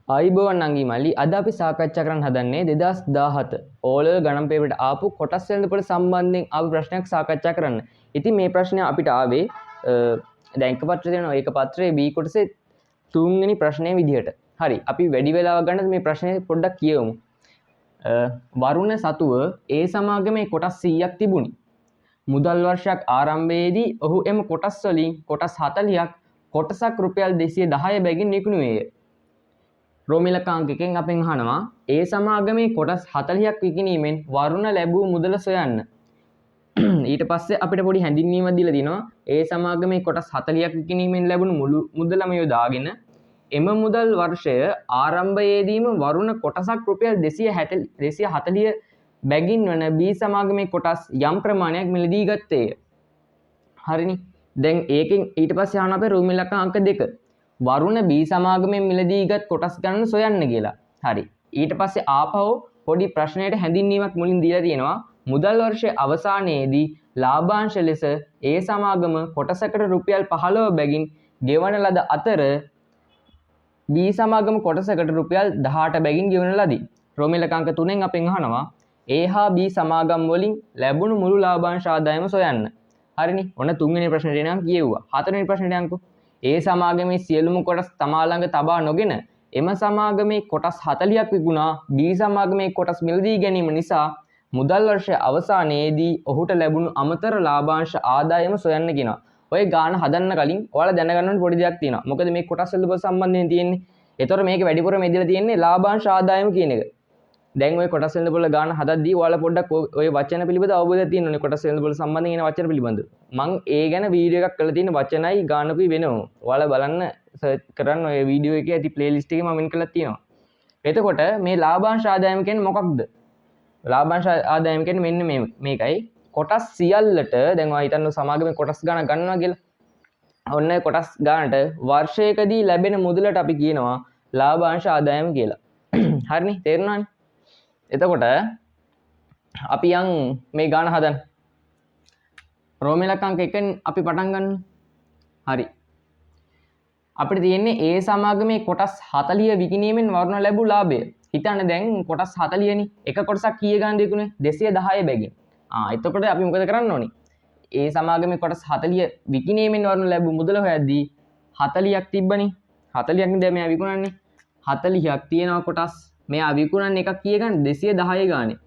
ආයිබෝවන් නංගි මල්ලි අද අපි සාකච්ඡා කරන්න හදන්නේ 2017 ඕලෙවල් ගණන් පේපරට ආපු කොටස් වෙළඳපොළ සම්බන්ධයෙන් ආපු ප්‍රශ්නයක් සාකච්ඡා කරන්න. ඉතින් මේ ප්‍රශ්නය අපිට ආවේ දැන් එක පත්‍රය තියෙනවා. ඒක පත්‍රයේ B කොටසේ තුන්වෙනි ප්‍රශ්නයේ විදිහට. හරි. අපි වැඩි වෙලාවක් ගන්න මේ ප්‍රශ්නේ පොඩ්ඩක් කියවමු. වරුණ සතුව ඒ සමාගමේ කොටස් 100ක් තිබුණි. මුදල් වර්ෂයක් ආරම්භයේදී ඔහු එම කොටස් වලින් කොටස් 40ක් කොටසක් රුපියල් 210 බැගින් විකුණුවේය. රෝමිලකාංකකෙන් අපෙන් අහනවා ඒ සමාගමේ කොටස් 40ක් විකිණීමෙන් වරුණ ලැබූ මුදල සොයන්න. ඊට පස්සේ අපිට පොඩි හැඳින්වීමක් දීලා තිනවා ඒ සමාගමේ කොටස් 40ක් විකිණීමෙන් ලැබුණු මුළු මුදලම යොදාගෙන එම මුදල් වර්ෂය ආරම්භයේදීම වරුණ කොටසක් රුපියල් 240 බැගින් වන B සමාගමේ කොටස් යම් ප්‍රමාණයක් මිලදී ගත්තේය. හරිනේ. දැන් ඒකෙන් ඊට පස්සේ අහන අපේ රෝමිලකාංක 2 වරුණ B සමාගමෙන් මිලදීගත් කොටස් ගණන සොයන්න කියලා. හරි. ඊට පස්සේ ආපහු පොඩි ප්‍රශ්නයට හැඳින්වීමක් මුලින් දීලා තියෙනවා. මුදල් වර්ෂයේ අවසානයේදී ලාභාංශ ලෙස ඒ සමාගම කොටසකට රුපියල් 15 බැගින් ගෙවන ලද අතර B සමාගම කොටසකට රුපියල් 18 බැගින් ගෙවන ලදී. රෝමිලකාංක 3න් අපෙන් අහනවා A හා B සමාගම් වලින් ලැබුණු මුළු ලාභාංශ ආදායම සොයන්න. හරිනේ. ඔන්න තුන්වෙනි ප්‍රශ්නෙට එනම් කියෙව්වා. හතරවෙනි ප්‍රශ්නෙට යන්කෝ. ඒ සමාගමේ සියලුම කොටස් තමා ළඟ තබා නොගෙන එම සමාගමේ කොටස් 40ක් විකුණා B සමාගමේ කොටස් මිලදී ගැනීම නිසා මුදල් වර්ෂයේ අවසානයේදී ඔහුට ලැබුණු අමතර ලාභාංශ ආදායම සොයන්න කියනවා. ඔය ගාන හදන්න කලින් ඔයාලා දැනගන්න ඕන පොඩි දෙයක් තියෙනවා. මොකද මේ කොටස් වල සම්බන්ධයෙන් තියෙන්නේ. ඒතර මේක වැඩිපුර මෙදලා තියෙන්නේ ලාභාංශ ආදායම කියන එක. දැන් ඔය කොටස් වෙළඳපොළ ගාන හදද්දී ඔයාලා පොඩ්ඩක් ඔය වචන පිළිබඳ අවබෝධයක් තියෙන්න ඕනේ. කොටස් වෙළඳපොළ සම්බන්ධයෙන් එන වචන පිළිබඳ. මම ඒ ගැන වීඩියෝ එකක් කරලා තියෙන වචනයි ගානකුයි වෙනම. ඔයාලා බලන්න සර්ච් කරන්න ඔය වීඩියෝ එකේ ඇති ප්ලේලිස්ට් එකේ මම වෙන් කරලා තියෙනවා. එතකොට මේ ලාභාංශ ආදායම කියන්නේ මොකක්ද? ලාභාංශ ආදායම කියන්නේ මෙන්න මේකයි. කොටස් සියල්ලට දැන් ඔයා හිතන්න සමාගමේ කොටස් ගාන ගන්නවා කියලා. ඔන්න කොටස් ගානට වර්ෂයකදී ලැබෙන මුදලට අපි කියනවා ලාභාංශ ආදායම කියලා. හරිනේ? තේරුණානේ? එතකොට අපි යන් මේ ගාන හදන්න. රෝමිලකාංක 1න් අපි පටන් ගන්න. හරි. අපිට තියෙන්නේ ඒ සමාගමේ කොටස් 40 විකිණීමෙන් වරුණ ලැබූ ලාභය. හිතන්න දැන් කොටස් 40 නේ. එක කොටසක් කීය ගානද විකුණේ? 210 බැගින්. එතකොට අපි මොකද කරන්න ඕනේ? ඒ සමාගමේ කොටස් 40 විකිණීමෙන් වරුණ ලැබූ මුදල හොයද්දී 40ක් තිබ්බනේ. 40ක් නේ දැන් මෙයා විකුණන්නේ. 40ක් තියෙනවා කොටස්. මෙයා විකුණන්නේ එකක් කීය ගානද? 210 ගානේ.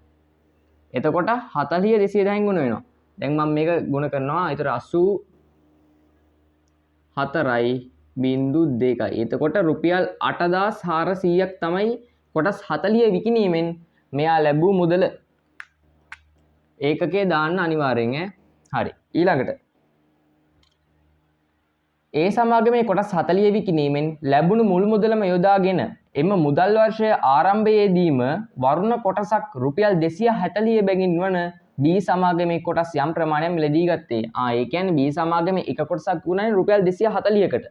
එතකොට 40 210න් ගුණ වෙනවා. දැන් මම මේක ගුණ කරනවා. ඒතර 84.2. එතකොට රුපියල් 8400ක් තමයි කොටස් 40 විකිණීමෙන් මෙයා ලැබූ මුදල. ඒකකේ දාන්න අනිවාර්යෙන් ඈ. හරි. ඊළඟට ඒ සමාගමේ කොටස් 40 විකිණීමෙන් ලැබුණු මුල් මුදලම යොදාගෙන එම මුදල් වර්ෂයේ ආරම්භයේදීම වරුණ කොටසක් රුපියල් 240 බැගින් වන B සමාගමේ කොටස් යම් ප්‍රමාණයක් මිලදී ගත්තේ. ඒ කියන්නේ B සමාගමේ එක කොටසක් වුණානේ රුපියල් 240කට.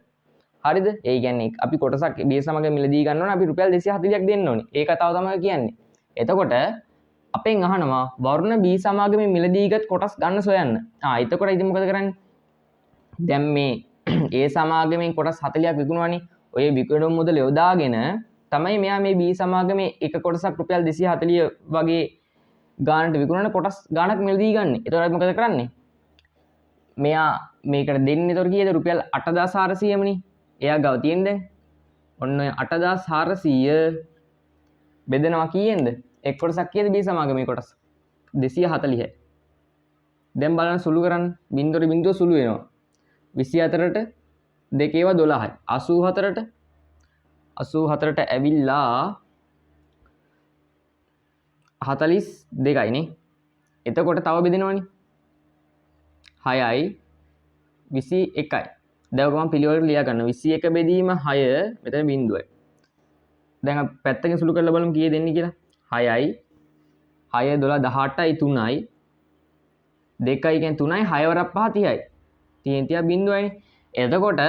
හරිද? ඒ කියන්නේ අපි කොටසක් B සමාගමේ මිලදී ගන්න ඕන අපි රුපියල් 240ක් දෙන්න ඕනේ. ඒ කතාව තමයි කියන්නේ. එතකොට අපෙන් අහනවා වරුණ B සමාගමේ මිලදීගත් කොටස් ගන්න සොයන්න. එතකොට ඉතින් මොකද කරන්නේ? දැන් මේ ඒ සමාගමෙන් කොටස් 40ක් විකුණුවානේ. ඔය විකුණුම් මුදල යොදාගෙන තමයි මෙයා මේ B සමාගමේ එක කොටසක් රුපියල් 240 වගේ ගානට විකුණන කොටස් ගානක් මිලදී ගන්න. එතකොට මොකද කරන්නේ? මෙයා මේකට දෙන්නේ එතකොට කීයද? රුපියල් 8400 මනේ. එයා ගාව තියෙන දැන්. ඔන්න 8400 බෙදනවා කීයෙන්ද? එක් කොටසක් කීයද B සමාගමේ කොටස්? 240යි. දැන් බලන්න සුළු කරන්න. බින්දුවට බින්දුව සුළු වෙනවා. 24ට 2 ඒවා 12යි. 84ට ඇවිල්ලා 42යි නේ. එතකොට තව බෙදෙනවනේ. 6යි 21යි. දැන් මම පිළිවෙලට ලියා ගන්න. 21 බෙදීම 6 මෙතන බිඳුවයි. දැන් අපි පැත්තකින් සුළු කරලා බලමු කීය දෙන්නේ කියලා. 6යි 6 12 18යි 3යි 2යි කියන්නේ 3යි 6 වරක් 5 30යි. 30 බිඳුවයිනේ. එතකොට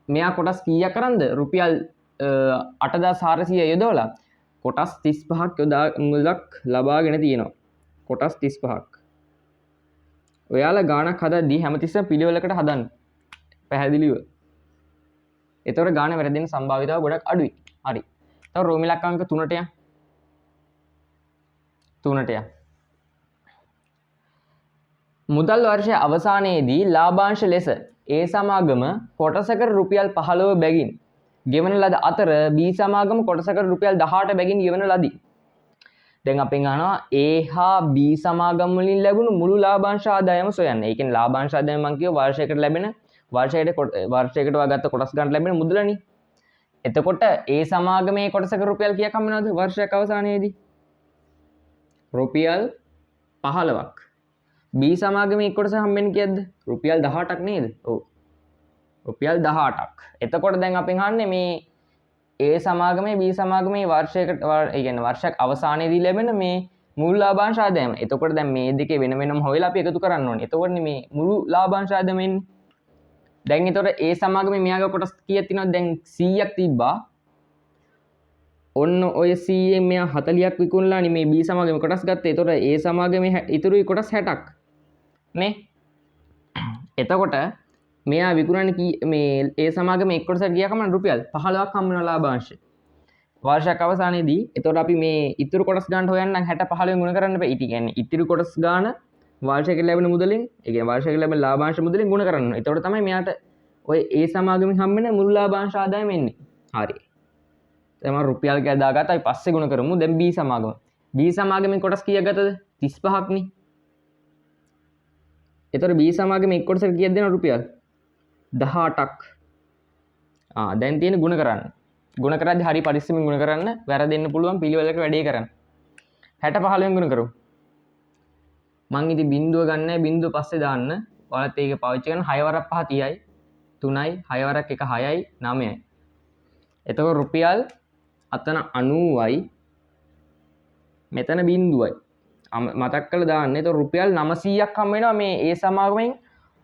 මෙයා කොටස් කීයක් කරන්ද? රුපියල් 8400 යොදවලා කොටස් 35ක් යොදා මුදලක් ලබාගෙන තියෙනවා. කොටස් 35ක්. ඔයාලා ගාණක් හදද්දී හැමතිස්සෙම පිළිවෙලකට හදන්න. පැහැදිලිව. එතකොට ගාණ වැරදෙන්න සම්භාවිතාව ගොඩක් අඩුයි. හරි. තව රෝම ඉලක්කාංක 3ට යන්න. 3ට යන්න. මුදල් වර්ෂය අවසානයේදී ලාභාංශ ලෙස A සමාගම කොටසකට රුපියල් 15 බැගින් ගෙවන ලද අතර B සමාගම කොටසකට රුපියල් 18 බැගින් ගෙවන ලදී. දැන් අපෙන් අහනවා A හා B සමාගම් වලින් ලැබුණු මුළු ලාභාංශ ආදායම සොයන්න. ඒ කියන්නේ ලාභාංශ ආදායම මම කියව වර්ෂයකට ලැබෙන වර්ෂයකට වාගත්ත කොටස් ගන්න ලැබෙන මුදලනේ. එතකොට A සමාගමේ කොටසක රුපියල් කීයක් හම්බ වෙනවද වර්ෂයක් අවසානයේදී? රුපියල් 15ක්. B සමාගමේ කොටස හම්බෙන්නේ කීයක්ද? රුපියල් 18ක් නේද? ඔව්. රුපියල් 18ක්. එතකොට දැන් අපෙන් අහන්නේ මේ A සමාගමේ B සමාගමේ වර්ෂයකට ඒ කියන්නේ වර්ෂයක් අවසානයේදී ලැබෙන මේ මුළු ලාභාංශ ආදායම. එතකොට දැන් මේ දෙකේ වෙන වෙනම හොයලා අපි එකතු කරන්න ඕනේ. එතකොටනේ මේ මුළු ලාභාංශ ආදායම එන්නේ. දැන් එතකොට A සමාගමේ මෙයාගේ කොටස් කීයක් තියෙනවද? දැන් 100ක් තිබ්බා. ඔන්න ඔය 100න් මෙයා 40ක් විකුණලානේ මේ B සමාගමේ කොටස් ගත්තේ. එතකොට A සමාගමේ ඉතුරුයි කොටස් 60ක්. නේ? එතකොට මෙයා විකුණන්නේ මේ A සමාගමේ එක් කොටසක් ගියාකම රුපියල් 15ක් හම්බ වෙන ලාභාංශය. වර්ෂයක් අවසානයේදී එතකොට අපි මේ ඉතුරු කොටස් ගන්න හොයන්න 60 15න් ගුණ කරන්න බෑ. ඊට කියන්නේ ඉතුරු කොටස් ගන්න වර්ෂයකට ලැබෙන මුදලින්, ඒ කියන්නේ වර්ෂයකට ලැබෙන ලාභාංශ මුදලින් ගුණ කරන්න ඕනේ. එතකොට තමයි මෙයාට ඔය A සමාගමෙන් හම්බෙන මුළු ලාභාංශ ආදායම එන්නේ. හරි. දැන් මම රුපියල් කියලා දාගත්තා. අපි පස්සේ ගුණ කරමු. දැන් B සමාගම. B සමාගමෙන් කොටස් කීයක් ගත්තද? 35ක් නේ. එතකොට B සමාගමේ එක් කොටසකට කීයක් දෙනවද රුපියල්? 18ක්. දැන් තියෙන ගුණ කරන්න. ගුණ කරද්දී හරි පරිස්සමින් ගුණ කරන්න. වැරදෙන්න පුළුවන් පිළිවෙලක වැඩේ කරන්න. 60 15න් ගුණ කරමු. මං ඉතින් බිංදුව ගන්න නැහැ. බිංදුව පස්සේ දාන්න. ඔයාලත් ඒක පාවිච්චි කරන 6 වරක් 5 30යි. 3යි 6 වරක් 1 6යි 9යි. එතකොට රුපියල් අතන 90යි. මෙතන බිංදුවයි. මතක් කරලා දාන්න. එතකොට රුපියල් 900ක් හම් වෙනවා මේ A සමාගමෙන්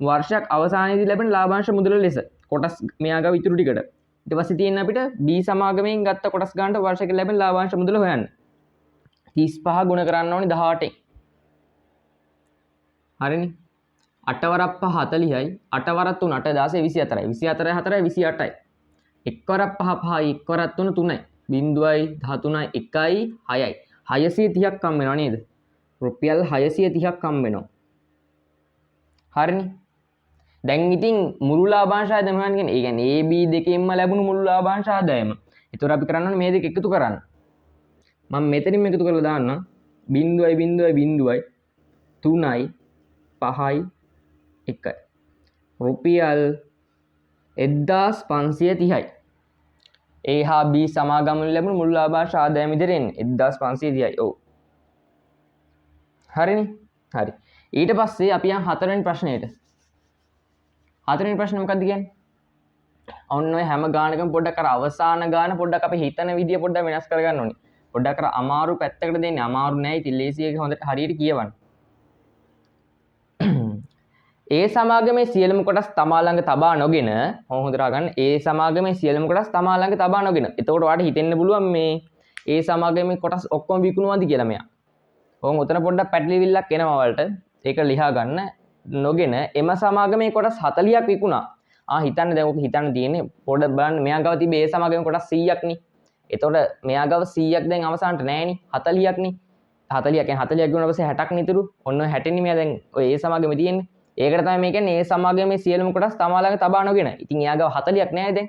වර්ෂයක් අවසානයේදී ලැබෙන ලාභාංශ මුදල ලෙස. කොටස් මෙයා ගාව ඉතුරු ටිකට. ඊට පස්සේ තියෙන අපිට B සමාගමෙන් ගත්ත කොටස් ගන්නට වර්ෂයකට ලැබෙන ලාභාංශ මුදල හොයන්න. 35 ගුණ කරන්න ඕනේ 18න්. හරිනේ. 8 වරක් 5 40යි. 8 වරක් 3 8 16 24යි. 24 4යි 28යි. 1 වරක් 5 5යි. 1 වරක් 3 3යි. බිංදුවයි 13යි 1යි 6යි. 630ක් හම් වෙනව නේද? රුපියල් 630ක් හම් වෙනවා. හරිනේ. දැන් ඉතින් මුළු ලාභාංශ ආදායම හොයන්න කියන්නේ. ඒ කියන්නේ A B දෙකෙන්ම ලැබුණු මුළු ලාභාංශ ආදායම. ඒතර අපි කරන්න ඕනේ මේ දෙක එකතු කරන්න. මම මෙතනින් එකතු කරලා දාන්නම්. බිංදුවයි 3යි 5යි 1යි. රුපියල් 1530යි. A හා B සමාගම වලින් ලැබුණු මුළු ලාභාංශ ආදායම ඉදිරියෙන් 1530යි. ඔව්. හරිනේ. හරි. ඊට පස්සේ අපි යන් හතරවෙනි ප්‍රශ්නෙට. හතරවෙනි ප්‍රශ්නේ මොකක්ද කියන්නේ? ඔන්න ඔය හැම ගානකම පොඩ්ඩක් අර අවසාන ගාන පොඩ්ඩක් අපි හිතන විදිය පොඩ්ඩක් වෙනස් කරගන්න ඕනේ. පොඩ්ඩක් අර අමාරු පැත්තකට දෙන්නේ. අමාරු නෑ. ඉතින් ලේසි එක හොඳට හරියට කියවන්න. A සමාගමේ සියලුම කොටස් තමා ළඟ තබා නොගෙන හොඳට අහගන්න. A සමාගමේ සියලුම කොටස් තමා ළඟ තබා නොගෙන. එතකොට ඔයාලට හිතෙන්න පුළුවන් මේ A සමාගමේ කොටස් ඔක්කොම විකුණුවද කියලා මෙයා. ඔවුන් උතන පොඩ්ඩක් පැටලිවිල්ලක් එනවා වලට. ඒක ලියා ගන්න. නොගෙන එම සමාගමේ කොටස් 40ක් විකුණා. හිතන්න දැන් ඔක හිතන්න තියෙන්නේ පොඩ්ඩක් බලන්න මෙයා ගාව තිබේ A සමාගමේ කොටස් 100ක් නේ. එතකොට මෙයා ගාව 100ක් දැන් අවසානට නෑනේ 40ක් නේ. 40 කියන්නේ 40ක් ගුණා පස්සේ 60ක් නිතුරු. ඔන්න 60 නේ මෙයා දැන් ඔය A සමාගමේ තියෙන්නේ. ඒකට තමයි මේ කියන්නේ A සමාගමේ සියලුම කොටස් තමා ළඟ තබා නොගෙන. ඉතින් එයා ගාව 40ක් නෑ දැන්.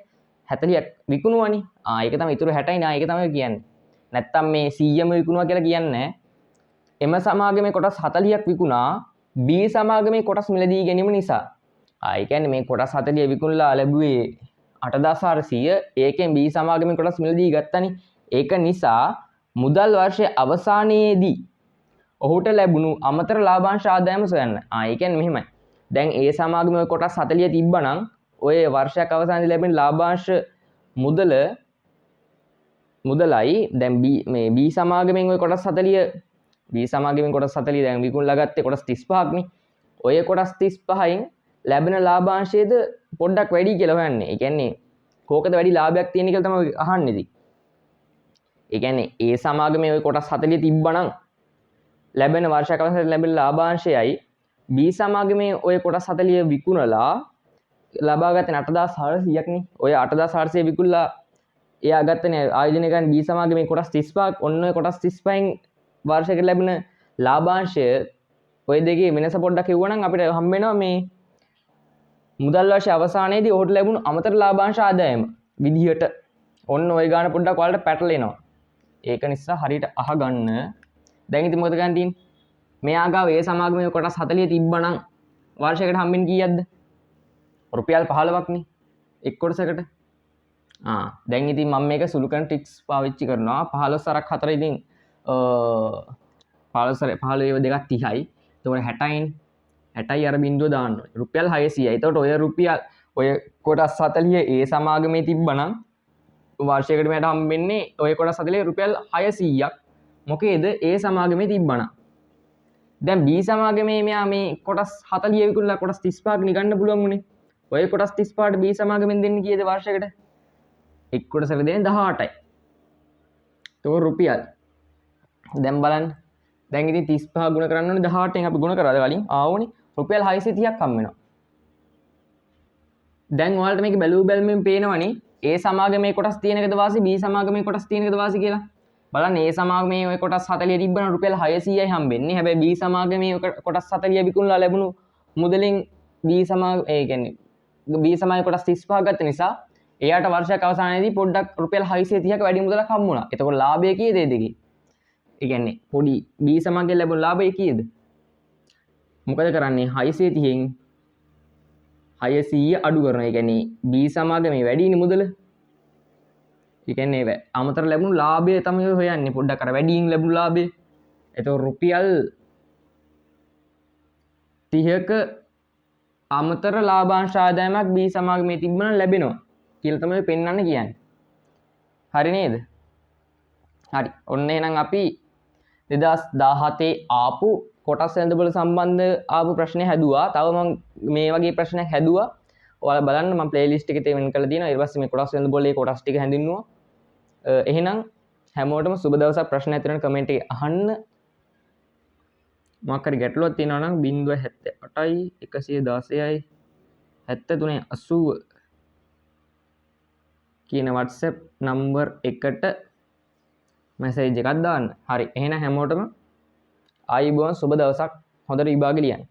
40ක් විකුණුවානේ. ඒක තමයි ඉතුරු 60යි නා ඒක තමයි කියන්නේ. නැත්තම් මේ 100ම විකුණුවා කියලා කියන්නේ නෑ. එම සමාගමේ කොටස් 40ක් විකුණා B සමාගමේ කොටස් මිලදී ගැනීම නිසා. ඒ කියන්නේ මේ කොටස් 40 විකුණලා ලැබුවේ 8400. ඒකෙන් B සමාගමේ කොටස් මිලදී ගත්තනේ. ඒක නිසා මුදල් වර්ෂයේ අවසානයේදී ඔහුට ලැබුණු අමතර ලාභාංශ ආදායම සොයන්න. ඒ කියන්නේ මෙහෙමයි. දැන් A සමාගමේ ඔය කොටස් 40 තිබ්බනම් ඔය වර්ෂයක් අවසානයේදී ලැබෙන ලාභාංශ මුදලයි දැන් B සමාගමෙන් ඔය කොටස් 40 B සමාගමෙන් කොටස් 40 දැන් විකුණලා ගත්තේ කොටස් 35ක් නේ. ඔය කොටස් 35න් ලැබෙන ලාභාංශයේද පොඩ්ඩක් වැඩි කියලා හොයන්නේ. ඒ කියන්නේ කෝකද වැඩි ලාභයක් තියෙන කියලා තමයි අහන්නේ ඉතින්. ඒ කියන්නේ A සමාගමේ ඔය කොටස් 40 තිබ්බනම් ලැබෙන වර්ෂයක් අවසානයේ ලැබෙන ලාභාංශයයි B සමාගමේ ඔය කොටස් 40 විකුණලා ලබා ගත්තේ 8400ක් නේ. ඔය 8400 විකුණලා එයා ගත්තනේ ආයෝජනය කරන B සමාගමේ කොටස් 35ක්. ඔන්න ඔය කොටස් 35න් වාර්ෂිකයට ලැබෙන ලාභාංශය ඔය දෙකේ වෙනස පොඩ්ඩක් කිව්වනම් අපිට හම්බ වෙනවා මේ මුදල් වර්ෂය අවසානයේදී ඔහුට ලැබුණු අමතර ලාභාංශ ආදායම විදිහට. ඔන්න ඔය ගාන පොඩ්ඩක් ඔයාලට පැටලෙනවා. ඒක නිසා හරියට අහගන්න. දැන් ඉතින් මොකද ගන්න තියෙන්නේ? මෙයා ගාව ඒ සමාගමේ කොටස් 40 තිබ්බනම් වාර්ෂිකයට හම්බෙන්නේ කීයක්ද? රුපියල් 15ක් නේ එක් කොටසකට. දැන් ඉතින් මම මේක සුළු කරන ට්‍රික්ස් පාවිච්චි කරනවා. 15 සරක් 4 ඉතින් 15 දෙකක් 30යි. එතකොට 60යින් 60යි අර බිඳුව දාන්න ඕනේ. රුපියල් 600යි. එතකොට ඔය රුපියල් ඔය කොටස් 40 ඒ සමාගමේ තිබ්බනම් වාර්ෂිකයට මට හම්බෙන්නේ ඔය කොටස් 40 රුපියල් 600ක්. මොකේද ඒ සමාගමේ තිබ්බනම්. දැන් B සමාගමේ මෙයා මේ කොටස් 40 විකුණලා කොටස් 35ක් නිගන්න පුළුවන් උනේ. ඔය කොටස් 35ට B සමාගමෙන් දෙන්නේ කීයද වාර්ෂිකයට? එක් කොටසකට දෙන්නේ 18යි. ඒක රුපියල්. දැන් බලන්න. දැන් ඉතින් 35 ගුණ කරන්න ඕනේ 18න් අපි ගුණ කරාද කලින්? ආවෝනේ. රුපියල් 630ක් හම්බ වෙනවා. දැන් ඔයාලට මේක බැලුව බැලමින් පේනවනේ ඒ සමාගමේ කොටස් තියෙන එකද වාසි B සමාගමේ කොටස් තියෙන එකද වාසි කියලා. බලන්න ඒ සමාගමේ ඔය කොටස් 40 තිබ්බනම් රුපියල් 600යි හම්බෙන්නේ. හැබැයි B සමාගමේ කොටස් 40 විකුණලා ලැබුණු මුදලින් B සමාගම ඒ කියන්නේ B සමාගමේ කොටස් 35ක් ගත්ත නිසා එයාට වර්ෂයක් අවසානයේදී පොඩ්ඩක් රුපියල් 630ක වැඩි මුදලක් හම්බුණා. එතකොට ලාභය කීයද ඒ දෙකේ? ඒ කියන්නේ පොඩි B සමාගමේ ලැබුණු ලාභය කීයද? මොකද කරන්නේ 630න් 600 අඩු කරනවා. ඒ කියන්නේ B සමාගමේ වැඩිනේ මුදල. ඒ කියන්නේ අමතර ලැබුණු ලාභය තමයි හොයන්නේ. පොඩ්ඩක් අර වැඩියෙන් ලැබුණු ලාභය. එතකොට රුපියල් 30ක අමතර ලාභාංශ ආදායමක් B සමාගමේ තිබුණා ලැබෙනවා කියලා තමයි පෙන්වන්න කියන්නේ. හරි නේද? හරි. ඔන්න එහෙනම් අපි 2017 ආපු කොටස් වෙළඳපොළ සම්බන්ධ ආපු ප්‍රශ්න හැදුවා. තව මම මේ වගේ ප්‍රශ්නයක් හැදුවා. ඔයාලා බලන්න මම ප්ලේලිස්ට් එකේ තේමෙන් කරලා තියෙනවා. ඊට පස්සේ මේ කොටස් වෙළඳපොළේ කොටස් ටික හැඳින්නුවා. එහෙනම් හැමෝටම සුබ දවසක්. ප්‍රශ්න ඇති වෙන කමෙන්ට් එකේ අහන්න. මොකක් හරි ගැටලුවක් තියෙනවා නම් 078යි 116යි 7380 කියන WhatsApp නම්බර් එකට මැසේජ් එකක් දාන්න. හරි. එහෙනම් හැමෝටම ආයිබෝන් සුබ දවසක්. හොඳට විභාගෙ ලියන්න.